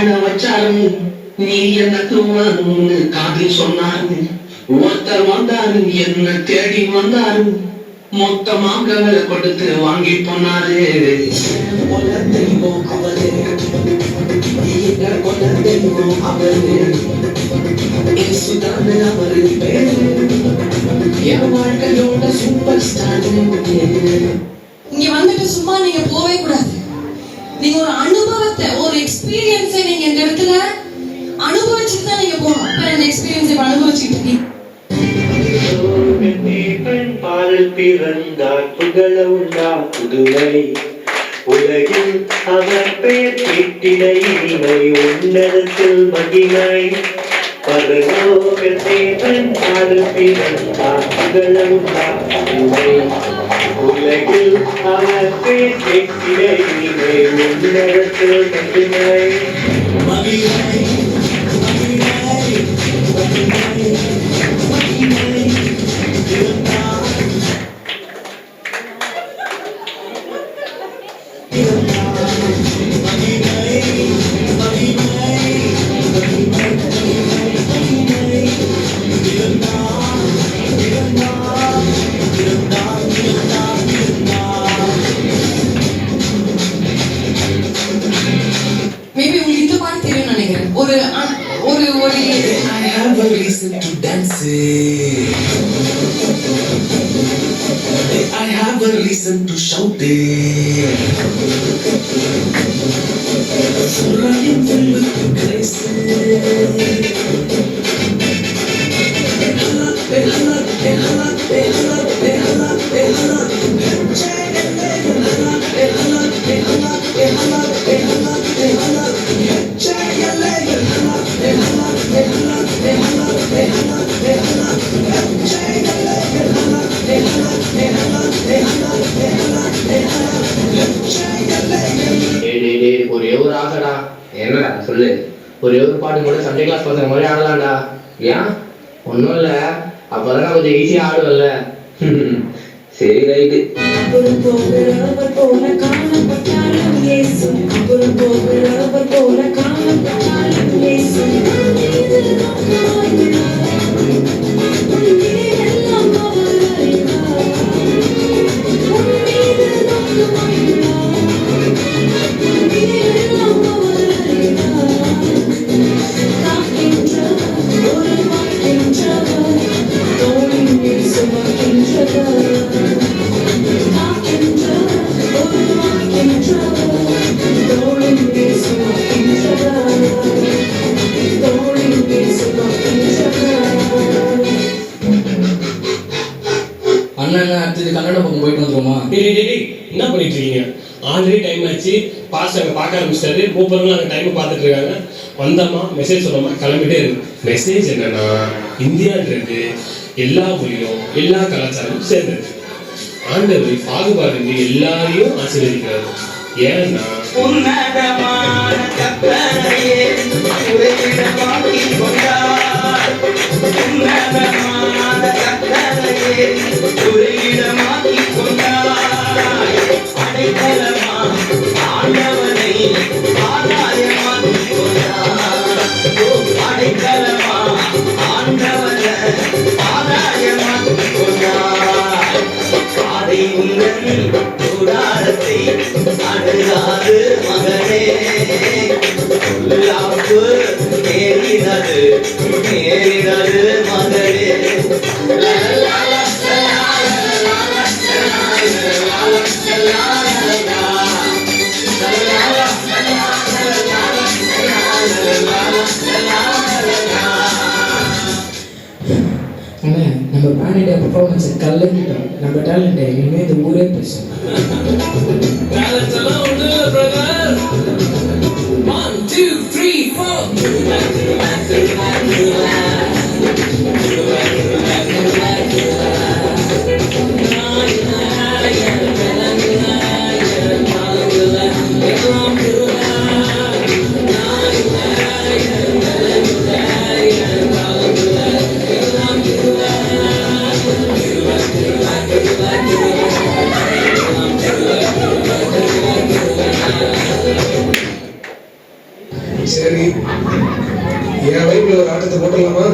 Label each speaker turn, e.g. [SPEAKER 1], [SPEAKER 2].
[SPEAKER 1] வாழ வச்சாரு, நீ எனக்கு வான்னு காதில் சொன்னாரு. ஒருத்தர் வந்தாரு, என்ன தேடி வந்தாரு, மொத்தமாக விலை கொடுத்து வாங்கி போனாரு. தெய்வம் அவரு, கொண்ட தெய்வம் அவரு, இயேசுதானே அவரு பேரு, என் வாழ்க்கையோட சூப்பர் ஸ்டார்.
[SPEAKER 2] இங்க வந்துட்டு சும்மா நீங்க போவே கூடாது. நீங்க ஒரு அனுபவத்தை, ஒரு எக்ஸ்பீரியன்ஸை நீங்க இந்த இடத்துல அனுபவிச்சுட்டு தான் நீங்க போகணும். அந்த எக்ஸ்பீரியன்ஸை அனுபவிச்சுட்டு இருக்கீங்க.
[SPEAKER 3] பால் பிறந்தார் புகழ உண்டா புதுவை உலகில் அவர் பெயர் கேட்டிட இனிமை உன்னதத்தில் மகிமை. பரலோகத்தேவன் பால் பிறந்தார் புகழ உண்டா புதுவை உலகில் அவர் பெயர் கேட்டிட இனிமை உன்னதத்தில் மகிமை.
[SPEAKER 2] மேபி உங்களுக்கு இந்த பாட்டு தெரியும் நினைக்கிறேன். ஒரு ஒரு ஒரு
[SPEAKER 1] I have a reason to dance. I have a reason to shout. Running filled with grace.
[SPEAKER 4] ஒரே ஒரு ஆசைடா. என்னடா சொல்லு. ஒரே ஒரு பாட்டு கூட சண்டே கிளாஸ் பசங்க மாதிரி ஆடலாம்டா. ஏன்? ஒன்றும் இல்லை, அப்போதான் நான் கொஞ்சம் ஈஸியாக ஆடுவல்ல. சரி ரைட்டு.
[SPEAKER 5] கன்னட பக்கம் போயிட்டு வந்துருமா?
[SPEAKER 6] என்ன பண்ணிட்டு இருக்கீங்க? ஆல்ரெடி டைம் ஆச்சு. பாஸ்ட் அங்கே பார்க்க ஆரம்பிச்சிட்டாரு. மூப்பர்களும் அங்கே டைமை பார்த்துட்டு இருக்காங்க. வந்தோமா மெசேஜ் சொன்னோமா கிளம்பிட்டே இருக்கு. மெசேஜ் என்னன்னா, இந்தியான்றது எல்லா மொழியும் எல்லா கலாச்சாரமும் சேர்ந்தது. ஆண்டவர் பாகுபாடு எல்லாரையும் ஆசீர்வதிக்கிறாரு. ஏன்னா
[SPEAKER 3] உன்னதமான கர்த்தரையே உறைவிடமாக்கி கொண்டார். உன்னதமான கர்த்தரையே உறைவிடமாக்கி கொண்டார். அடைக்கலமா ஆண்டவனை ஆதாயமாக்கி கொண்டார். அடைக்கலமா ஆண்டவனை ஆதாயமாக்கி கொண்டார். பாதை உங்கள் கூடாரத்தை அணுகாது மகனே, உள்ளாப்பு நேரினது நேரினது மகனே.
[SPEAKER 5] நம்ம பேண்டியா பெர்ஃபார்மன்ஸ் கலக்கிட்டோம். நம்ம டேலண்ட்டை இனிமேல் இந்த ஊரே பேசும்.
[SPEAKER 7] One, two, three, four.
[SPEAKER 1] சரி
[SPEAKER 8] என் வைப்புல ஒரு ஆட்டத்தை போட்டுடலாமா?